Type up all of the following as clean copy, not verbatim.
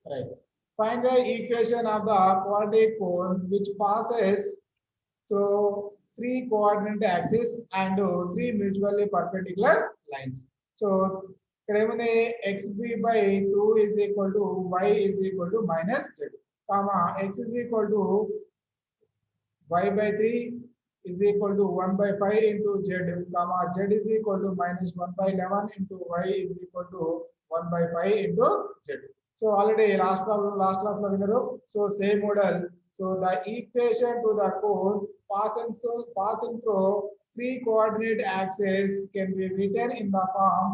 Right. Find the equation of the quadratic cone which passes through three coordinate axes and three mutually perpendicular lines. So xb by 2 is equal to y is equal to minus z, comma x is equal to y by 3 is equal to 1 by 5 into z, comma z is equal to minus 1 by 11 into y is equal to 1 by 5 into z. So already last problem, last class lo vinnaru. So same model. So the equation to the cone passing through three coordinate axes can be written in the form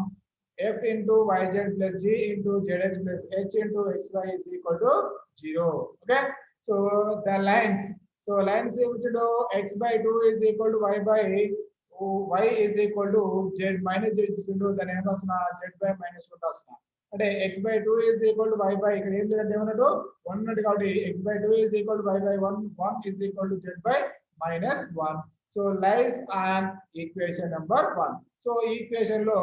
f into yz plus g into zx plus h into xy is equal to 0. Okay. So the lines. So lines ఏమిటో x by 2 is equal to y is equal to z minus z into దాని ఏం రాస్తున్నా z by minus 1 రాస్తున్నా. అంటే x by 2 is equal to y by ఇక్కడ ఏం లేదంటే ఏమన్నట్టు 1 ఉన్నట్టు కాబట్టి x by 2 is equal to y by 1 1 is equal to z by minus 1. So lies on equation number 1. So equation లో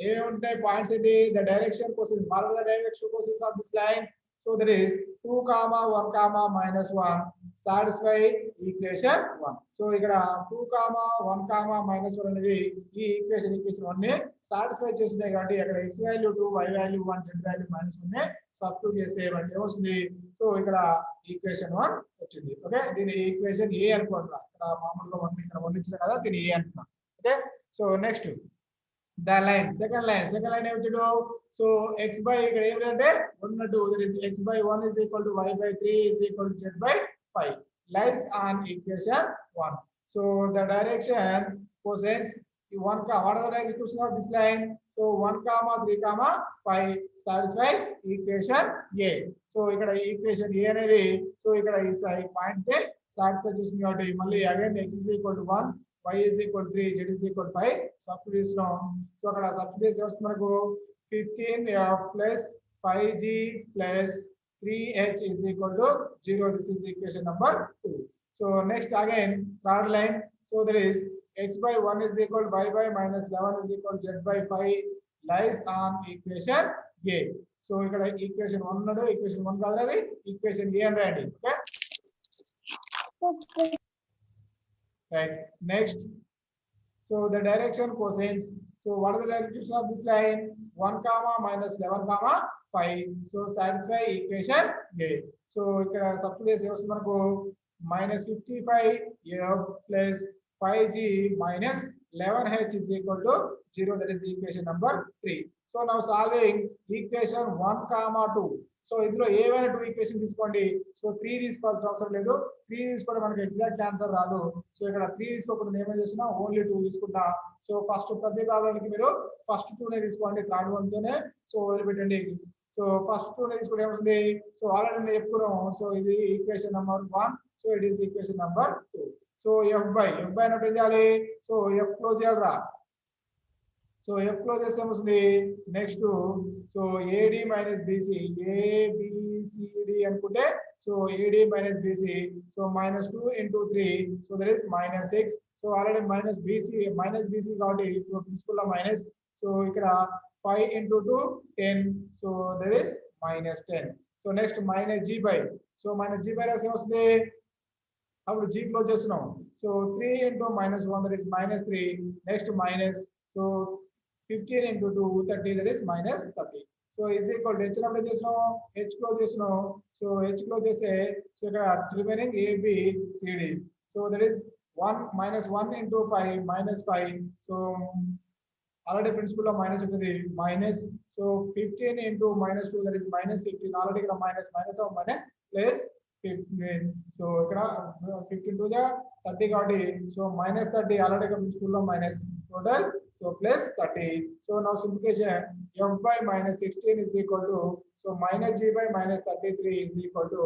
ఏమి ఉంటాయి పాయింట్స్ ఏంటి the direction courses what are the direction courses of this line. So that is 2 comma 1 comma minus 1 satisfy equation 1. So ikkada 2 comma 1 comma minus 1 అనేది ఈ equation 1 ని satisfy చేస్తున్నాయి కాబట్టి అక్కడ x value 2 y value 1 z value minus 1 ని substitute చేసేయండి ఏమొస్తుంది. So ఇక్కడ ఈక్వేషన్ 1 వచ్చింది. ఓకే దీని ఈక్వేషన్ a అనుకుంటున్నా. ఇక్కడ మామూలుగా 1 ఇక్కడ 1 ఇచ్చారు కదా దీని a అంటున్నా. Okay so next the line second line ఏమిటో. సో x by ఇక్కడ ఏమిటంటే ఉన్నట్టు that is x by 1 is equal to y by 3 is equal to z by 5 lies on equation 1. So the direction cosines 1 comma what are the directions of this line. So 1 comma 3 comma 5 satisfy equation a. So ఇక్కడ equation a అనేది సో ఇక్కడ ఈ side points ని satisfy చేస్తుంది కాబట్టి మళ్ళీ again x is equal to 1 y is equal to 3 z is equal to 5 substitute చేస్తున్నాం. సో అక్కడ సబ్స్టిట్యూట్ చేస్తే మనకు 15f plus 5g plus 3h is equal to 0. This is equation number 2. So next again third line. So there is x by 1 is equal to y by minus 11 is equal to z by 5 lies on equation a. So ఇక్కడ equation 1 ఉన్నాడు equation 1 కాదు అది equation a అని రాయండి. Okay. Right. Next. So the direction cosines. So what are the directions of this line? 1 comma minus 11 comma 5. So satisfy equation A. So ఇక్కడ substitute చేస్తే మనకు minus 55f plus 5g minus 11h is equal to 0. That is equation number 3. So now solving equation 1 comma 2. So ఇందులో ఏవైనా 2 equation తీసుకోండి. So 3 తీసుకోవాల్సిన అవసరం లేదు. 3 తీసుకుంటే మనకి ఎగ్జాక్ట్ ఆన్సర్ రాదు. సో ఇక్కడ 3 తీసుకోకుండా ఏమేం చేస్తున్నా ఓన్లీ 2 తీసుకుంటా. సో ఫస్ట్ ప్రతి ప్రాబ్లంకి మీరు ఫస్ట్ 2 నే తీసుకోండి థర్డ్ వన్ తోనే సో వదిలిపెట్టండి. సో ఫస్ట్ 2 నే తీసుకుంటే ఏమవుతుంది. సో ఆల్రెడీ నేను చెప్పుకున్నాం. సో ఇది equation number 1. So it is equation number 2. So f by అంటే ఏం చేయాలి. సో f క్లోజ్ చేయాలిరా. సో f క్లోజ్ చేస్తే ఏమొస్తుంది next. So AD minus BC ABCD అనుకుంటే so AD minus BC so minus 2 into 3 so that is minus 6. So already minus BC కాబట్టి so principal లో minus. So ఇక్కడ 5 into 2 10 so there is minus 10. So next minus G by so minus G by రాస్తే ఏమొస్తుంది అప్పుడు G close చేస్తున్నాం. So 3 into minus 1 that is minus 3 next minus. So 15 into 2 30 that is minus 30. So is equal to h number చేస్తున్నాం h close చేస్తున్నాం. So h close చేస్తే so ఇక్కడ remaining a b c d so that is 1 minus 1 into 5 minus 5. So already principal లో minus ఉంటుంది minus. So 15 into minus 2 that is minus 15 already ఇక్కడ minus minus of minus plus 15. So ఇక్కడ 15 to the 30 కాబట్టి so minus 30 already ఇక్కడ principal లో minus total so plus 30. So now simplification f by minus 16 is equal to so minus g by minus 33 is equal to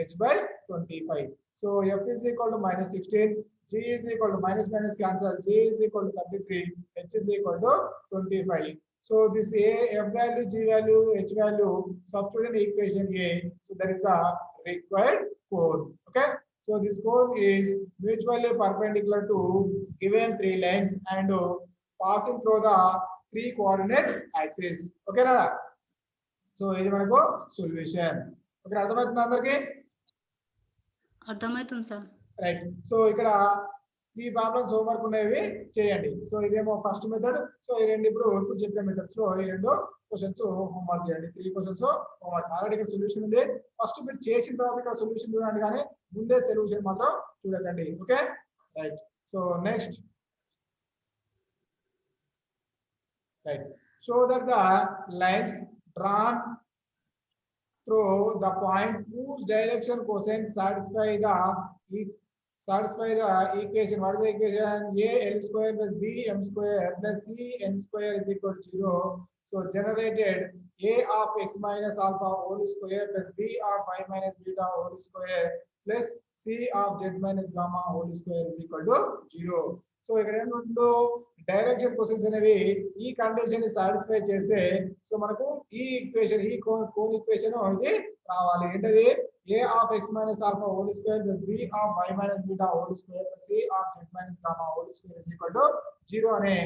h by 25. So f is equal to minus 16, g is equal to minus cancel, g is equal to 33, h is equal to 25. So this a f value, g value, h value substitute in equation a. So that is the required cone. Okay. So this cone is mutually perpendicular to given 3 lines and passing through the 3 coordinate axes. Okay na. So ఇది మనకు solution. Okay, అర్థమవుతుంది అందరికి? అర్థమవుతుంది sir. Right. So ఇక్కడ 3 problems homework ఉండేవి చేయండి. So ఇదేమో first method. So ఈ రెండు ఇప్పుడు చెప్పిన మెథడ్స్ లో ఈ రెండు క్వశ్చన్స్ హోంవర్క్ చేయండి. 3 క్వశ్చన్స్ హోంవర్క్. ఆల్రెడీ ఇక్కడ సొల్యూషన్ ఉంది. ఫస్ట్ మీరు చేసిన తర్వాత ఇక్కడ సొల్యూషన్ చూడండి, కానీ ముందే సొల్యూషన్ మాత్రం చూడకండి. Okay, right. So next, right, show that the lines drawn through the point whose direction cosine satisfy the equation. What is the equation? A L square plus B M square plus C N square is equal to 0. So generated A of x minus alpha whole square plus B of y minus beta whole square plus C of z minus gamma whole square is equal to 0. So ఇక్కడ ఏంటంటే direction questions అనేవి ఈ condition ని satisfy చేస్తే so మనకు ఈ equation, ఈ cone equation ఇది రావాలి. ఏంటది? a of x minus alpha whole square plus b of y minus beta whole square plus c of z minus gamma whole square is equal to 0 అనే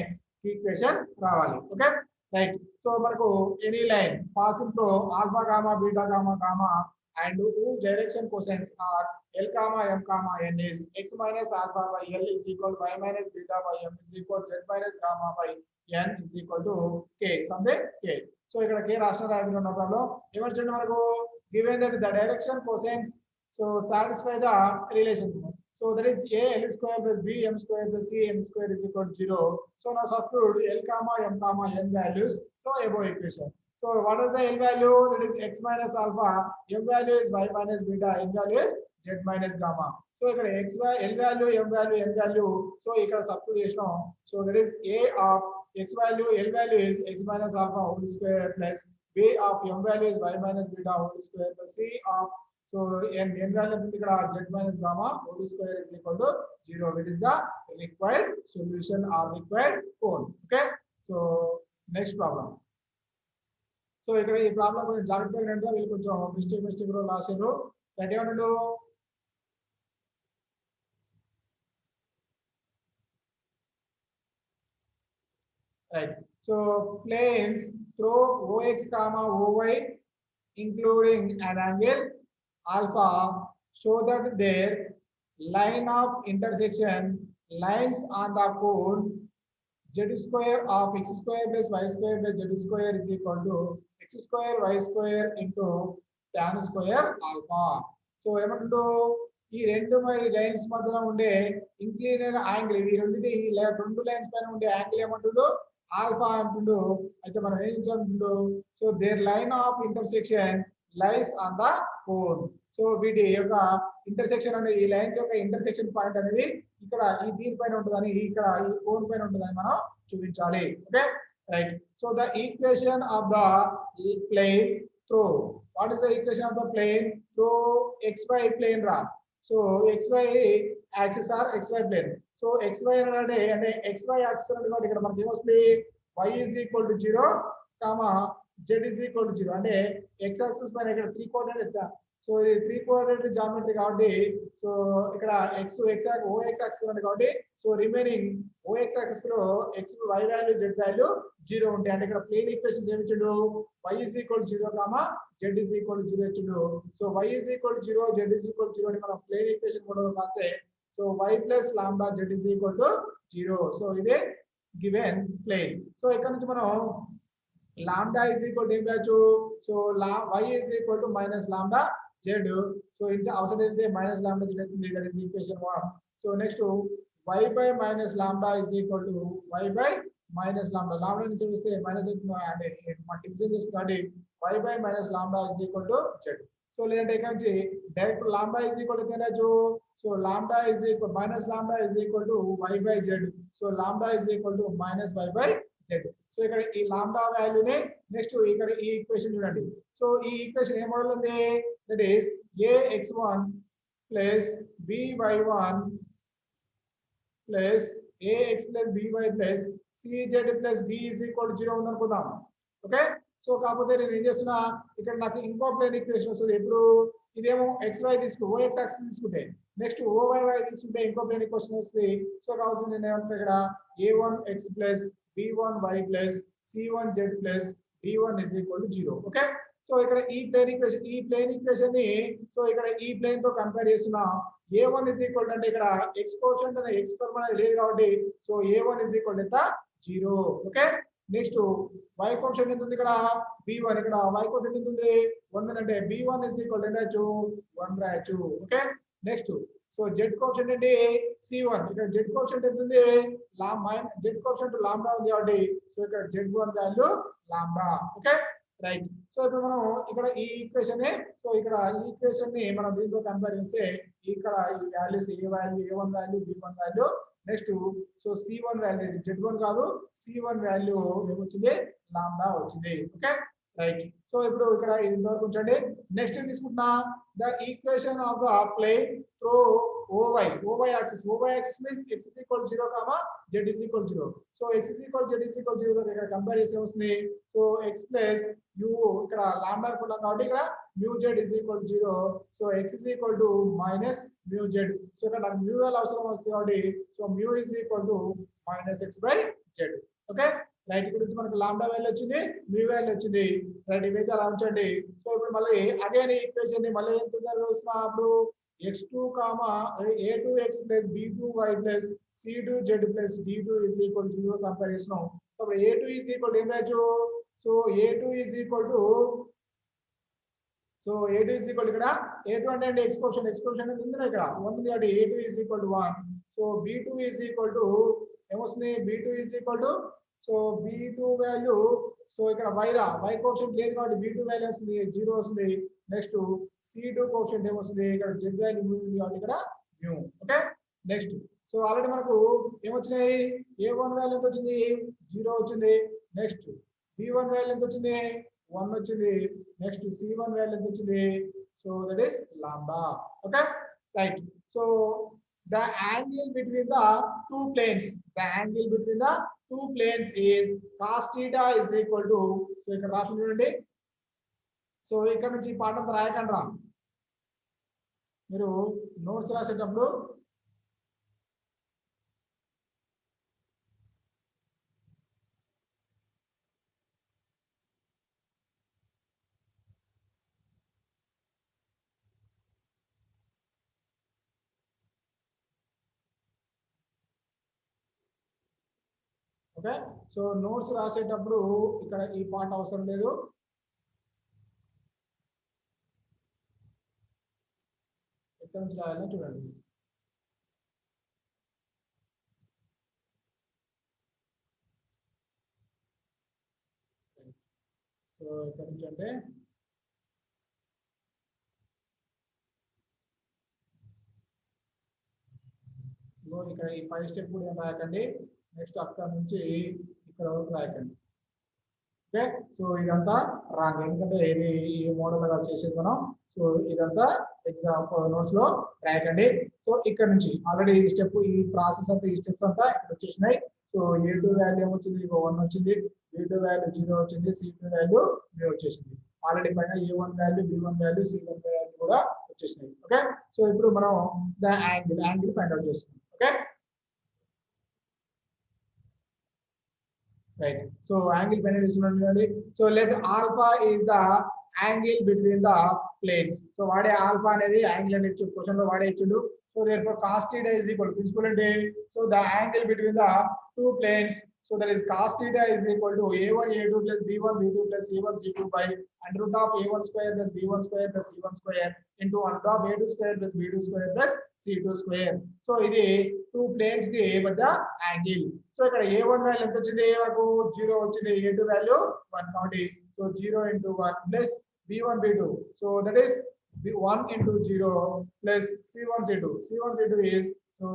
equation రావాలి. Okay, right. So మనకు any line passing through alpha gamma beta gamma gamma and whose direction cosines are L comma M comma N is x minus alpha by L is equal to y minus beta by M is equal to z minus gamma by N is equal to K. Something K. So ఇక్కడ K రాష్ట్ర రాయబడి ఉన్న problem ఏమంటే మనకు given that the direction cosines so satisfy the relation. So that is A L square plus B M square plus C N square is equal to 0. So now substitute L comma M comma N values so above equation. So what is the L value? That is x minus alpha. M value is y minus beta. N value is z minus gamma. So ఇక్కడ x L value, M value, N value. So ఇక్కడ substitution. So that is A of x value, L value is x minus alpha whole square plus B of M value is y minus beta whole square plus C of so N value ఇక్కడ z minus gamma whole square is equal to 0. It is the required solution or required cone. Okay. So next problem. So ఇక్కడ ఈ problem కొంచెం జాగ్రత్తగా అంటే వీళ్ళు కొంచెం mistake లో రాశారు. అంటే ఏమంటాడు? Right. So planes through OX comma OY including an angle alpha show that their line of intersection lines on the cone z square of x square plus y square plus z square is equal to x square y square into tan square alpha. So ఏమంటుందో ఈ రెండు lines మధ్యలో ఉండే ఇంక్లినేట్ angle, ఈ రెండు lines పైన ఉండే angle ఏమంటుందో ఆల్ఫా అంటుండు. అయితే మనం ఏం చెప్తుందో so there line of intersection lies on the cone. So వీటి యొక్క ఇంటర్సెక్షన్ అనేది ఈ లైన్ యొక్క ఇంటర్సెక్షన్ పాయింట్ అనేది ఇక్కడ ఈ దీనిపైన ఉంటుందని, ఇక్కడ ఈ కోన్ పైన ఉంటుందని మనం చూపించాలి. Okay, right. So the equation of the plane through, what is the equation of the plane through xy plane రా. So xy axis or xy plane. So xy అంటే xy యాక్సిస్ అంటే ఇక్కడ మనకి ఏమొస్తుంది? y is equal to 0 comma z is equal to 0. అంటే x axis పైన ఇక్కడ 3 coordinate ఇస్తా. సో ఇది 3 కోఆర్డినేట్ జామెట్రీ కాబట్టి సో ఇక్కడ x OX యాక్సిస్ ఉంది కాబట్టి సో రిమైనింగ్ OX యాక్సిస్ లో x y value z value 0 ఉంటాయి. అంటే ఇక్కడ ప్లేన్ ఈక్వేషన్స్ ఏమి ఇచ్చిండు? y is equal to 0 comma z is equal to 0 ఇచ్చిండు. So y is equal to 0 z is equal to 0 అని మనం ప్లేన్ ఈక్వేషన్ కూడా రాస్తే so y plus lambda z is equal to 0. So ఇదే given plane. So ఇక్కడ నుంచి మనం lambda is equal to ఏం రాయొచ్చు? So y is equal to minus lambda z. So ఇది అవసరం అయితే minus lambda z అవుతుంది. That is equation 1. So next y by minus lambda is equal to y by minus lambda. lambda ని చూస్తే minus అవుతుంది అంటే మనం డివిజన్ చేస్తుంది. y by minus lambda is equal to z. So లేదంటే ఇక్కడ నుంచి direct lambda is equal to ఏమొచ్చు? So lambda is equal minus lambda is equal to y by z. So lambda is equal to minus y by z. So ఇక్కడ ఈ lambda వాల్యూనే next ఇక్కడ ఈ equation చూడండి. So ఈ equation ఏ model ఉంది? That is ax1 plus by1 plus ax plus by plus cz plus d is equal to 0 ఉందనుకుందాం. Okay, so కాకపోతే నేను ఏం చేస్తున్నా ఇక్కడ నాకు ఇంకో ప్లేన్ ఈక్వేషన్ వస్తుంది. ఎప్పుడు ఇదేమో xy తీసుకు OX యాక్సిస్ తీసుకుంటే నెక్స్ట్ OY తీసుకుంటే ఇంకో ప్లేన్ ఈక్వేషన్ వస్తుంది. సో కావాల్సింది నేను ఏమంటున్నా ఇక్కడ a1x plus b1y plus c1z plus d1 is equal to 0. Okay, so ఇక్కడ ఈ ప్లేన్ ఈక్వేషన్ ని సో ఇక్కడ ఈ ప్లేన్ తో కంపేర్ చేస్తున్నా a1 is equal to అంటే ఇక్కడ x కోషంట్ అనే x పరం అనేది లేదు కాబట్టి so a1 is equal to ఎంత 0. ఓకే నెక్స్ట్ y కోషంట్ ఎంత ఉంది ఇక్కడ b1 ఇక్కడ y కోషంట్ ఎంత ఉంది 1 అంటే b1 is equal to ఎంత 1 రాయొచ్చు. Okay next so z quotient అంటే c1 ఇక్కడ z కోషంట్ ఎంత ఉంది z కోషంట్ లాంబ్డా ఉంది కాబట్టి సో ఇక్కడ z1 value lambda. Okay right. So ఇప్పుడు మనం ఇక్కడ ఈ ఈక్వేషన్ ని మనం దీంతో కంపేర్ చేస్తే ఇక్కడ ఈ values a1 value b1 value next so c1 value z1 కాదు c1 వాల్యూ ఏమొచ్చింది లాంబ్డా వచ్చింది. Okay right. సో ఇప్పుడు ఇక్కడ ఇది ఇంతవరకు ఉంచండి. నెక్స్ట్ ఏం తీసుకుంటున్నా the equation of the plane through OY axis means x is equal to 0 comma z is equal to 0. So x is equal to z is equal to 0 ఇక్కడ compare చేస్తే వస్తుంది సో x ప్లస్ u ఇక్కడ lambda అనుకున్నాం కాబట్టి ఇక్కడ mu z is equal to 0. So x is equal to minus mu z. So ఇక్కడ నాకు mu value అవసరం వస్తుంది కాబట్టి so mu is equal to minus x by z. Okay right. ఇక్కడ నుంచి మనకు లాంబ్డా వాల్యూ వచ్చింది mu వాల్యూ వచ్చింది. రైట్ ఇవైతే అలా ఉంచండి. సో ఇప్పుడు మళ్ళీ అగైన్ ఈక్వేషన్ ని మళ్ళీ ఎంత చూస్తున్నా అప్పుడు x2 a2x plus b2y plus c2z plus d2 is equal to 0 compare చేస్తున్నాం. సో ఇప్పుడు a2 is equal to ఏం రాయొచ్చు so a2 is equal to ఇక్కడ a2 అంటే x కోషన్ అనేది ఉంది ఇక్కడ 1 ఉంది కాబట్టి a2 is equal to 1. So b2 is equal to ఏమొస్తుంది b2 is equal to so b2 value so ఇక్కడ y కోషన్ లేదు కాబట్టి b2 వాల్యూ వస్తుంది 0 వస్తుంది. నెక్స్ట్ c2 కోషంట్ ఏమొస్తుంది ఇక్కడ z వాల్యూ ఉంది కాబట్టి ఇక్కడ mu. Okay next so already మనకు ఏమొచ్చినాయి a1 వాల్యూ ఎంత వచ్చింది 0 వచ్చింది. నెక్స్ట్ b1 వాల్యూ ఎంత వచ్చింది 1 వచ్చింది. నెక్స్ట్ c1 వాల్యూ ఎంత వచ్చింది so that is lambda. Okay right. So the angle between the two planes is cos theta is equal to so ఇక్కడ రాసి చూడండి. సో ఇక్కడ నుంచి ఈ పాఠం రాయకండి రా మీరు నోట్స్ రాసేటప్పుడు ఓకే. సో నోట్స్ రాసేటప్పుడు ఇక్కడ ఈ పాట అవసరం లేదు. ఎక్కడి నుంచి రాయాలో చూడండి. సో ఎక్కడి నుంచి అంటే ఇక్కడ ఈ 5 స్టెప్ కూడా రాయకండి. నెక్స్ట్ అక్కడ నుంచి ఇక్కడ వరకు రాయకండి. ఓకే. సో ఇదంతా రాంగ్ ఎందుకంటే ఇది ఈ మోడల్ అలా చేసేది మనం. సో ఇదంతా ఎగ్జామ్ నోట్స్ లో రాయకండి. సో ఇక్కడ నుంచి ఆల్రెడీ ఈ స్టెప్ ఈ ప్రాసెస్ అంతా ఈ స్టెప్స్ అంతా ఇక్కడ వచ్చేసినాయి. సో a2 వాల్యూ ఏమొచ్చింది 1 వచ్చింది, b2 వాల్యూ 0 వచ్చింది, c2 వాల్యూ 0 వచ్చేసింది. ఆల్రెడీ పైన a1 value b1 value c1 value కూడా వచ్చేసినాయి. ఓకే. సో ఇప్పుడు మనం ద యాంగిల్ ఫైండ్ అవుట్ చేస్తున్నాం. Okay right. So angle find out చేస్తున్నాం. So let alpha is the angle between the planes. So వాడే ఆల్ఫా అనేది యాంగిల్ అని ఇచ్చి క్వశ్చన్ లో వాడే ఇచ్చిండు. So therefore cos theta is equal to principal అంటే so the angle between the two planes. So that is cos theta is equal to a1 a2 plus b1 b2 plus c1 c2 by under root of a1 square plus b1 square plus c1 square into under root of a2 square plus b2 square plus c2 square. So ఇది two planes కి మధ్య angle. So ఇక్కడ a1 value ఎంత వచ్చింది మనకు 0 వచ్చింది, a2 value 1 కాబట్టి so 0 into 1 plus b1 b2. So that is 1 into 0 plus c1 c2. c1 c2 is so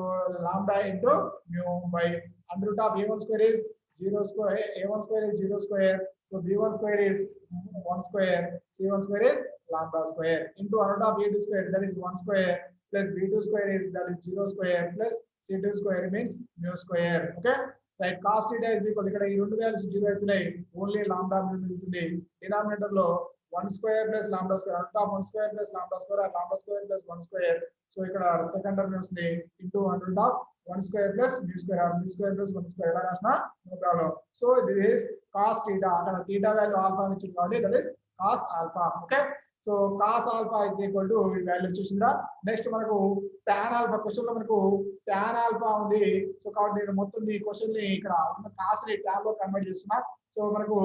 lambda into mu by under root of a1 square is 0 square, a1 square is 0 square, so b1 square is 1 square, c1 square is lambda square into under root of a2 square that is 1 square plus b2 square is that is 0 square plus c2 square means mu square. Okay right. Cos theta is equal ఇక్కడ ఈ రెండు values 0 అవుతున్నాయి, only lambda మిగులుతుంది. Denominator లో 1 square plus lambda square under root of 1 square plus lambda square or lambda square plus 1 square. So ఇక్కడ second term వస్తుంది into under root of 1 square plus mu square or mu square plus 1 square ఎలా రాసినా no problem. So this is cos theta. అక్కడ theta value alpha అని ఇచ్చింది కాబట్టి that is cos alpha. Okay, so cos alpha is equal to ఈ value వచ్చేసిందిరా. Next మనకు tan alpha question లో మనకు tan alpha ఉంది. సో కాబట్టి నేను మొత్తం ఈ క్వశ్చన్ ని ఇక్కడ ఉన్న cos ని tan లో కన్వర్ట్ చేస్తున్నా. సో మనకు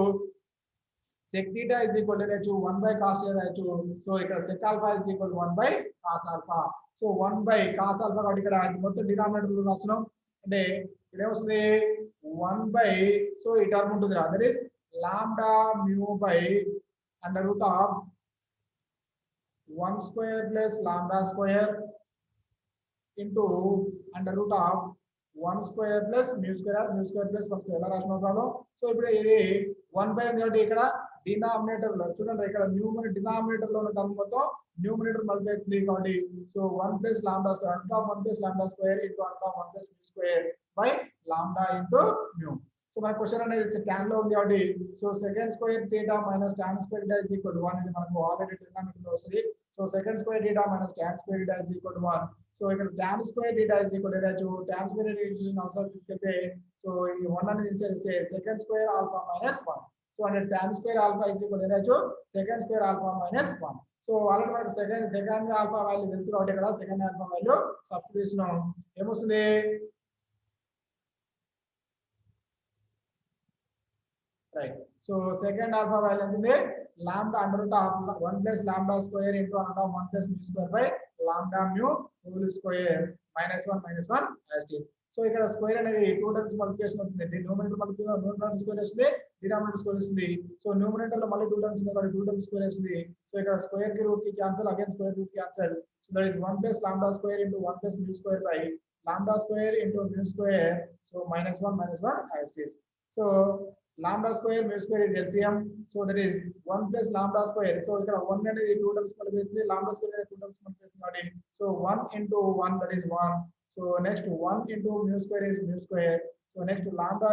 sec theta is equal to 1 by cos theta రాయొచ్చు. సో ఇక్కడ sec alpha is equal to 1 by cos alpha. So 1 by cos alpha కాబట్టి ఇక్కడ మొత్తం డినామినేటర్ లో రాస్తున్నాం. అంటే ఇక్కడ ఏమొస్తుంది 1 by, సో ఈ టర్మ్ ఉంటుంది రా, that is lambda mu by under root of 1 square plus lambda square into under root of 1 square plus mu square plus 1 square ఎలా రాసిన ప్రాబ్లం. సో ఇప్పుడు ఇది 1 by అంటే ఇక్కడ డినామినేటర్ లో చూడండి, ఇక్కడ న్యూమరేటర్ డినామినేటర్ లో ఉన్న టర్మ్ మొత్తం న్యూమరేటర్ మల్టిప్లై అవుతుంది కాబట్టి so 1 plus lambda square under 1 plus lambda square into under 1 plus mu square by lambda into mu. So మన క్వశ్చన్ అనేది tan లో ఉంది కాబట్టి so second square theta minus tan square theta is equal to 1 ఇది మనకు already denominator లో వస్తుంది. So second square theta minus tan square theta is equal to 1. So ఇక్కడ tan square theta is equal to tan square theta అవసరం తీసుకెళ్తే so ఈ 1 అనేది insert second square alpha minus 1. So అంటే tan square alpha is equal to second square alpha minus 1. So already మనకు second alpha value తెలుసు కాబట్టి ఇక్కడ second alpha value substitution ఏమొస్తుంది, right. So second alpha value ఎంత, lambda under root of 1 plus lambda square into under 1 plus mu square by lambda mu whole square minus 1 as it is. So ఇక్కడ square అనేది 2 times multiplication అవుతుంది. Numerator multiplication numerator square వస్తుంది, denominator square వస్తుంది. So numerator లో మళ్ళీ 2 times ఉంది కాబట్టి 2 times square వస్తుంది. సో ఇక్కడ స్క్వేర్ కి రూట్ కి cancel, again square root cancel. So that is 1 plus lambda square into 1 plus mu square by lambda square into mu square. So minus 1 as it is. So lambda square mu square is LCM. So that is 1 plus lambda square. So ఇక్కడ 1 అనేది 2 times multiplication, lambda square అనేది 2 times multiplication కాబట్టి so 1 into 1 that is 1. So next 1 into mu square is mu square. So next lambda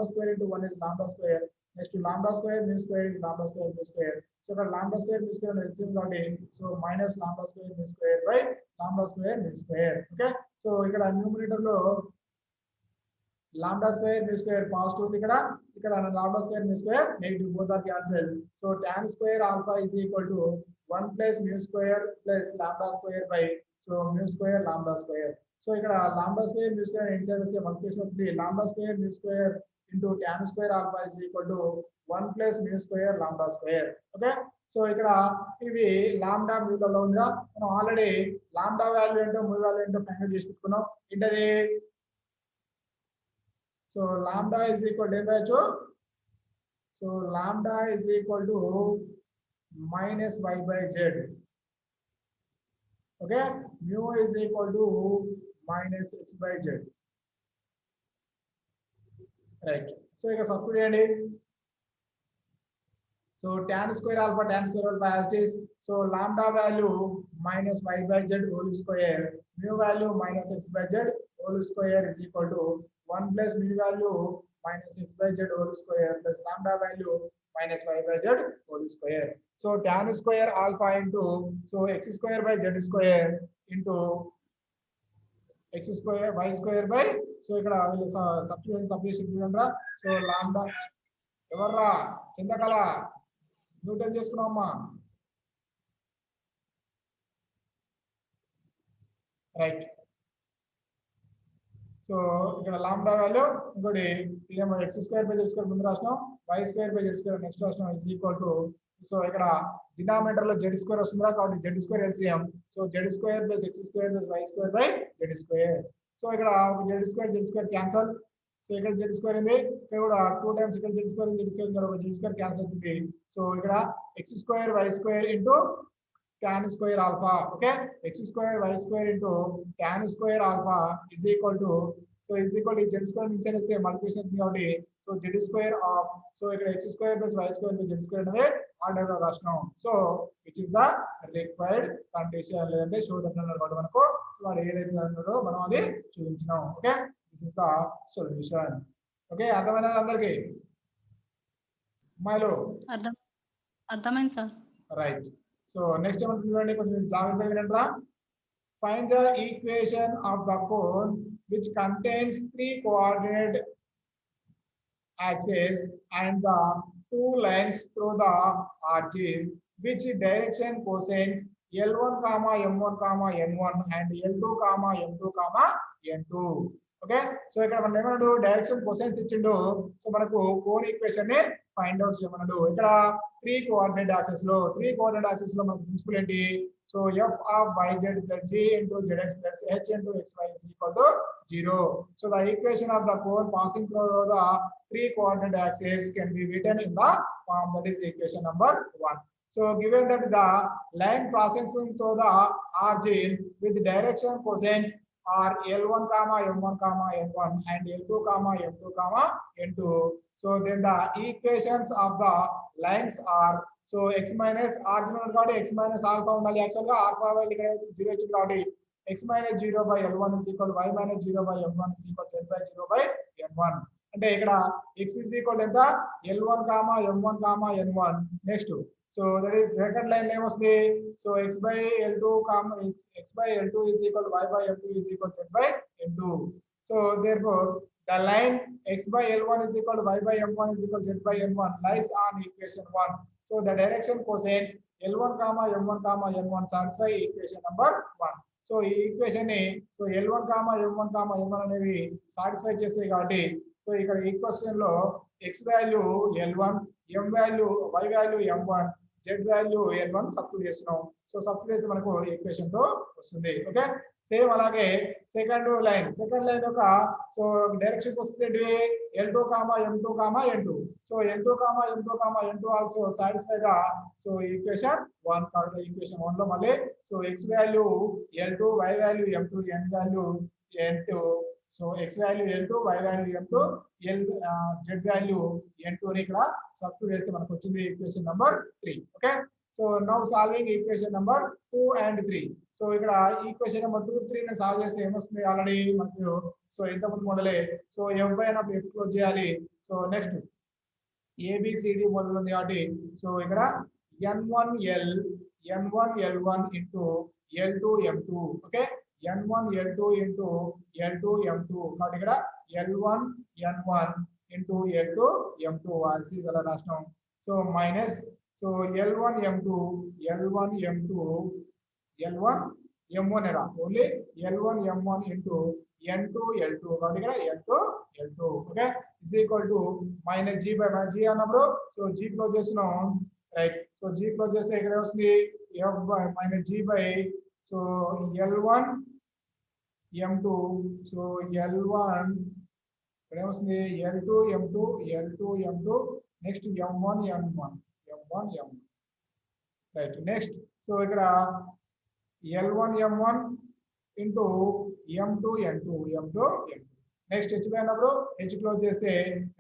square into 1 is lambda square. Next lambda square mu square is lambda square mu square. So ఇక్కడ lambda square mu square అనేది LCM కాబట్టి so minus lambda square mu square by lambda square mu square. Okay, so ఇక్కడ numerator లో lambda square mu square positive ఉంది, ఇక్కడ lambda square mu square negative, both are cancel. So tan square alpha is equal to 1 plus mu square plus lambda square by so mu square lambda square. So ఇక్కడ lambda square mu square inside వస్తే multiplication అవుతుంది. lambda square mu square into tan square alpha is equal to 1 plus mu square lambda square. Okay, so ఇక్కడ ఇవి lambda మ్యూలలో ఉందా, మనం already lambda value ఏంటో mu value ఏంటో find చేసి పెట్టుకున్నాం. ఏంటది, so lambda is equal to so lambda is equal to minus y by z. Okay, mu is equal to minus x by z. Right. So here substitute అండి. So tan square alpha as it is. So lambda value minus y by z whole square, mu value minus x by z whole square is equal to 1 plus mu value minus x by z whole square plus lambda value minus y by z whole square. So tan square alpha into so x square by z square into x square y square by so ఇక్కడ సబ్స్టిట్యూషన్ చూడండి. So lambda ఎవర్రా చింతకళ Newton చేసుకున్నామమ్మా, right. So ఇక్కడ lambda value ఇంకోటి ఇదేమో x square by z square ముందు రాసినాం, y square by z square next రాసినాం ఇస్ ఈక్వల్ టు సో ఇక్కడ డినామినేటర్ లో z స్క్వేర్ వస్తుందా కాబట్టి z square LCM. So z square plus x square plus y square by z square. So ఇక్కడ z square cancel. So ఇక్కడ z square ఉంది, ఇక్కడ కూడా 2 టైమ్స్ ఇక్కడ z square z square cancel అవుతుంది. సో ఇక్కడ x square y square into tan square alpha. Okay, x square y square into tan square alpha is equal to so is equal to z square inside is the multiplication కాబట్టి so z square of so ఇక్కడ x square plus y square plus z square అనేది order లో రాస్తున్నాం. So which is the required condition లేదంటే show that అన్నమాట మనకు వాడు ఏదైతే అన్నాడో మనం అది చూపించినాం. Okay, this is the solution. Okay, అర్థమైనా అందరికి అమ్మాయిలు? అర్థమైంది సార్. రైట్. సో నెక్స్ట్ ఏమంటుంది చూడండి, కొంచెం జాగ్రత్తగా వినండి. Find the equation of the cone which contains 3 coordinate axes and the two lines through the origin which direction cosines L1 comma M1 comma N1 and L2 comma M2 comma N2. Okay so ఇక్కడ మనం ఏమన్నాడు direction cosines ఇచ్చిండు so మనకు cone equation ని find out చేయమన్నాడు ఇక్కడ 3 coordinate axis లో మనకు ప్రిన్సిపల్ ఏంటి so f of yz plus g into zx plus h into xy is equal to 0. So the equation of the cone passing through the 3 coordinate axis can be written in the form that is equation number 1. So given that the line passing through the origin with direction cosines are L1 comma M1 comma N1 and L2 comma M2 comma N2. So then the equations of the lines are so x minus origin కాబట్టి x minus alpha ఉండాలి actual గా alpha value ఇక్కడ 0 ఇచ్చింది కాబట్టి x minus 0 by L1 is equal to y minus 0 by M1 is equal to z by 0 by N1 అంటే ఇక్కడ x is equal to ఎంత L1 comma M1 comma N1 next so that is second line name వస్తుంది so x by L2 comma x by L2 is equal to y by L2 is equal to z by N2 so therefore the line x by L1 is equal to y by M1 is equal to z by N1 lies on equation 1. So the direction cosines L1 comma M1 comma N1 satisfy equation number 1. So ఈ equation ని so L1 comma M1 comma N1 అనేవి satisfy చేస్తాయి కాబట్టి so ఇక్కడ equation లో x value L1 m value y value M1 z value N1 substitute చేస్తున్నాం so substitute చేస్తే మనకు ఈక్వేషన్ తో వస్తుంది ఓకే సేమ్ అలాగే సెకండ్ లైన్ యొక్క సో డైరెక్షన్ వస్తే L2 comma M2 comma N2 so L2 comma M2 comma N2 also satisfy గా so equation 1 కాబట్టి ఈక్వేషన్ 1 లో మళ్ళీ so x value L2 y value M2 n value N2 so x value L2 y value M2 z value N2 ని ఇక్కడ substitute చేస్తే మనకు వచ్చింది equation number 3 okay so now solving equation number 2 and 3 so ఇక్కడ equation number 2 3 ని solve చేస్తే ఏమొస్తుంది already మనకు సో ఇంతకుముందు మోడలే సో f by అన్నప్పుడు f క్లోజ్ చేయాలి సో నెక్స్ట్ abcd మోడల్ ఉంది కాబట్టి సో ఇక్కడ n1l n1l1 into l2m2 okay n1l2 into l2m2 కాబట్టి ఇక్కడ l1 n1 into l2m2 RCs అలా రాస్తాం so minus so l1 m2 l1 m1 era only l1 m1 into n2 l2 కాబట్టి ఇక్కడ n2 l2 okay is equal to minus g by g అన్నప్పుడు so g close చేస్తున్నాం right so g close చేస్తే ఇక్కడ వస్తుంది f by minus g by so l1 m2 so l1 ఇక్కడ వస్తుంది l2 m2 next m1 right next so ఇక్కడ L1 M1 into M2 N2 next h అయినప్పుడు h close చేస్తే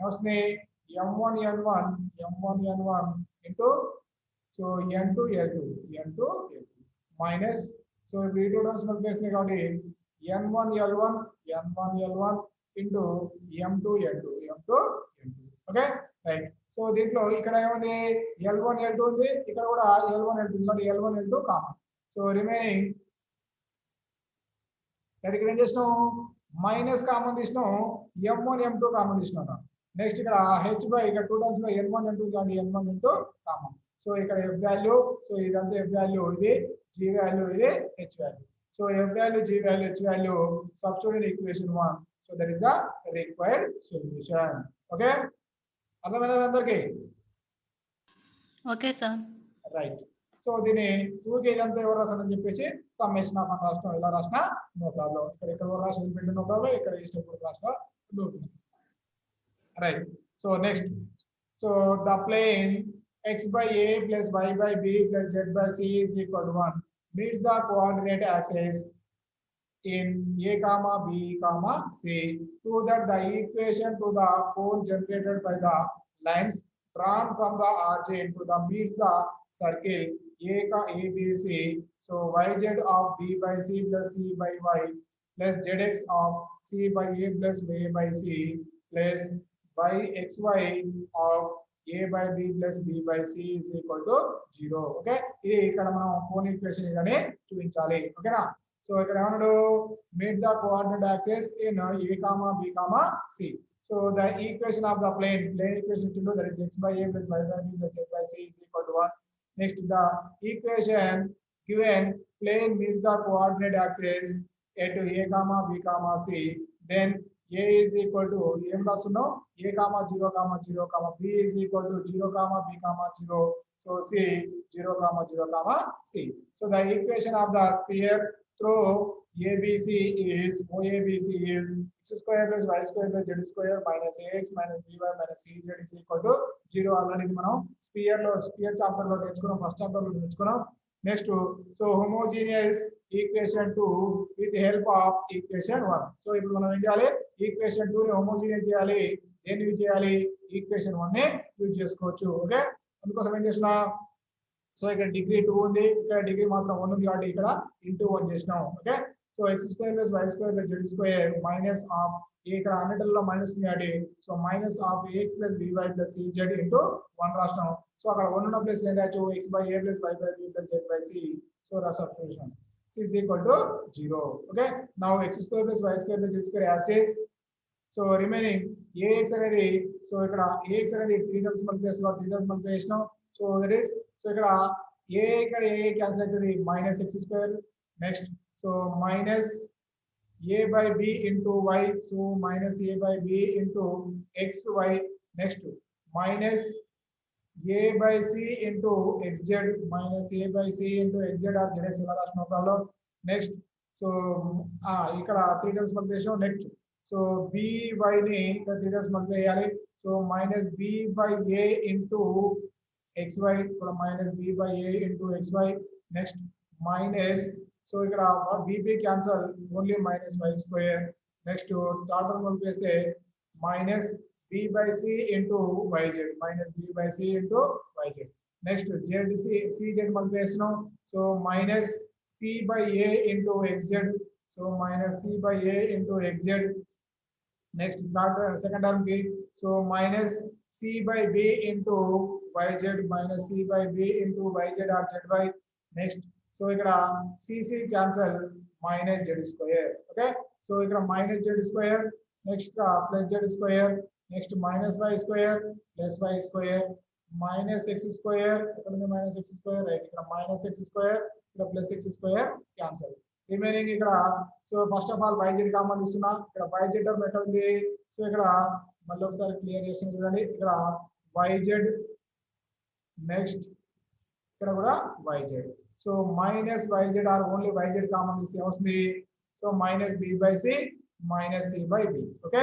వస్తుంది M1 N1 into so N2 L2 minus so ఈ two terms multiply కాబట్టి N1 L1 into M2 N2 okay right so దీంట్లో ఇక్కడ ఏముంది L1 L2 ఉంది ఇక్కడ కూడా L1 L2 ఉంది L1 L2 common so remaining ఇక్కడ ఏం చేసినాం మైనస్ కామన్ తీసినాం M1 M2 కామన్ తీసినాం నెక్స్ట్ ఇక్కడ h బై ఇక్కడ టూ టర్మ్స్ లో n1 n2 కానీ n1 n2 కామన్ సో ఇక్కడ f వాల్యూ సో ఇదంతా f వాల్యూ ఇది g వాల్యూ ఇది h value so f value g value h value substitute in equation 1 so that is the required solution okay అర్థమైందా అందరికీ okay sir right so దీని 2 ఇదంతా ఎవరు రాసారని చెప్పేసి సమ్మేషన్ ఆఫ్ అని రాష్ట్రం ఇలా రాసిన నో ప్రాబ్లం ఇక్కడ రాసిన పెండి నో ప్రాబ్లం ఇక్కడ ఈ స్టెప్ రాసిన right so next so the plane x by a plus y by b plus z by c is equal to 1 meets the coordinate axis in a comma b comma c so that the equation to the cone generated by the lines drawn from the origin to the meets the circle ABC. So yz of b by c plus c by y plus zx of c by a plus y by c plus yxy of a by b plus b by c is equal to 0. Okay, ఇది ఇక్కడ మనం cone equation ఇదని చూపించాలి ఓకేనా so ఇక్కడ ఏమన్నాడు meet the coordinate axis in a, b, c. So the equation of the plane equation to that is x by a plus y by b plus z by c is equal to 1. Next, the equation given plane meets the coordinate axis at a comma b comma c. Then a is equal to m plus no a comma 0 comma 0 comma b is equal to 0 comma b comma 0. So c 0 comma 0 comma c. So the equation of the sphere through ABC is OABC is x square plus y square plus z square minus ax minus by minus cz is equal to 0. Already మనం sphere chapter లో నేర్చుకున్నాం, first chapter లో నేర్చుకున్నాం. Next so homogeneous equation 2 with help of equation 1. So ఇప్పుడు మనం ఏం చేయాలి, equation 2 ని హోమోజీనియస్ చేయాలి. దేన్ని యూజ్ చేయాలి, ఈక్వేషన్ 1 ని యూజ్ చేసుకోవచ్చు. ఓకే, అందుకోసం ఏం చేసినా, సో ఇక్కడ డిగ్రీ 2 ఉంది, ఇక్కడ డిగ్రీ మాత్రం 1 ఉంది కాబట్టి ఇక్కడ ఇంటూ 1 చేసినాం. Okay, so x square plus y square plus z square minus of ఇక్కడ అన్నిటిలో మైనస్ ఉంది కాబట్టి so minus of ax plus by plus cz into 1 రాష్ట్రం. సో అక్కడ 1 ఉన్న ప్లేస్ ఏం రాయొచ్చు, x by a plus y by b plus z by c. So రా substitution c is equal to 0. Okay, now x square plus y square plus z square as it is. So remaining ax అనేది, సో ఇక్కడ ax అనేది 3 terms multiply చేస్తాం, 3 terms multiply చేసినాం. So that is, so ఇక్కడ a ఇక్కడ a cancel అవుతుంది, minus x square. Next so minus a by b into y, so minus a by b into xy. Next minus a by c into xz minus a by c into xz or zx, no problem. Next so ఇక్కడ 3 terms multiply చేసాం. Next so by ని 3 terms multiply చేయాలి. So minus b by a into xy, ఇక్కడ minus b by a into xy. Next minus, so ఇక్కడ bp cancel, only minus y square. Next third term పంపిస్తే minus b by c into yz, minus b by c into yz. Next cz పంపిస్తున్నాం, so minus c by a into xz, so minus c by a into xz. Next second term కి so minus c by b into yz minus c by b into yz or zy. Next so ఇక్కడ cc cancel, minus z square. Okay, so ఇక్కడ minus z square, next plus z square, next minus y square plus y square minus x square, ఇక్కడ ఉంది minus x square, right, ఇక్కడ minus x square, ఇక్కడ plus x square cancel. Remaining ఇక్కడ so first of all yz common ఇస్తున్నా, ఇక్కడ yz term ఎక్కడ ఉంది, so ఇక్కడ మళ్ళీ ఒకసారి క్లియర్ చేసి చూడండి, ఇక్కడ yz, నెక్స్ట్ ఇక్కడ కూడా yz. So minus yz or only yz common ఇస్తే వస్తుంది, so minus b by c minus c by b. Okay,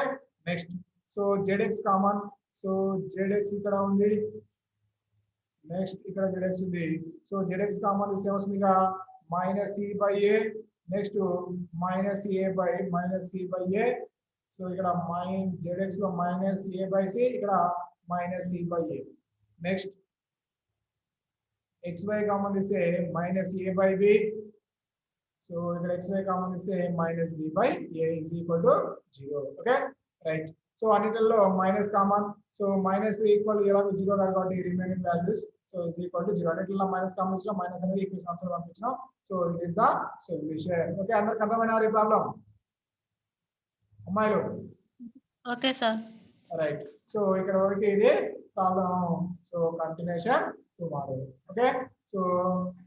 next so zx common, so zx ఇక్కడ ఉంది, నెక్స్ట్ ఇక్కడ zx ఉంది. సో zx కామన్ ఇస్తే వస్తుంది minus c by a, next minus a by minus c by a. So ఇక్కడ zx లో minus a by c, ఇక్కడ minus c by a. Next xy common ఇస్తే minus a by b, so ఇక్కడ xy common ఇస్తే minus b by a is equal to 0. Okay, right. So అన్నిటిలో minus common, so minus equal ఎలాగో 0 కాదు కాబట్టి remaining values so is equal to 0. అన్నిటిలో minus common ఇచ్చాం, minus అనేది equation answer పంపించాం. So it is the solution. Okay, అందరికి అర్థమైనా ఈ ప్రాబ్లం అమ్మాయిలు? Okay sir, right. సో ఇక్కడ వరకు ఇది problem. So continuation tomorrow. Okay, so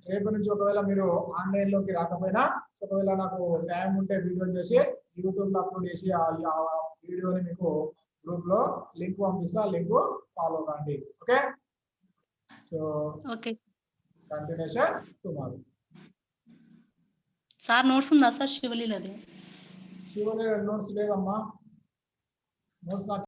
రేపు నుంచి ఒకవేళ మీరు ఆన్లైన్ లోకి రాకపోయినా, ఒకవేళ నాకు టైం ఉంటే వీడియో చేసి యూట్యూబ్ లో అప్లోడ్ చేసి ఆ వీడియోని మీకు గ్రూప్ లో లింక్ పంపిస్తా, లింక్ ఫాలో కండి. Okay, so okay continuation tomorrow. Sir notes ఉందా సార్ శివలీలది? శివలే నోట్స్ లేదమ్మా, నోట్స్ నాకు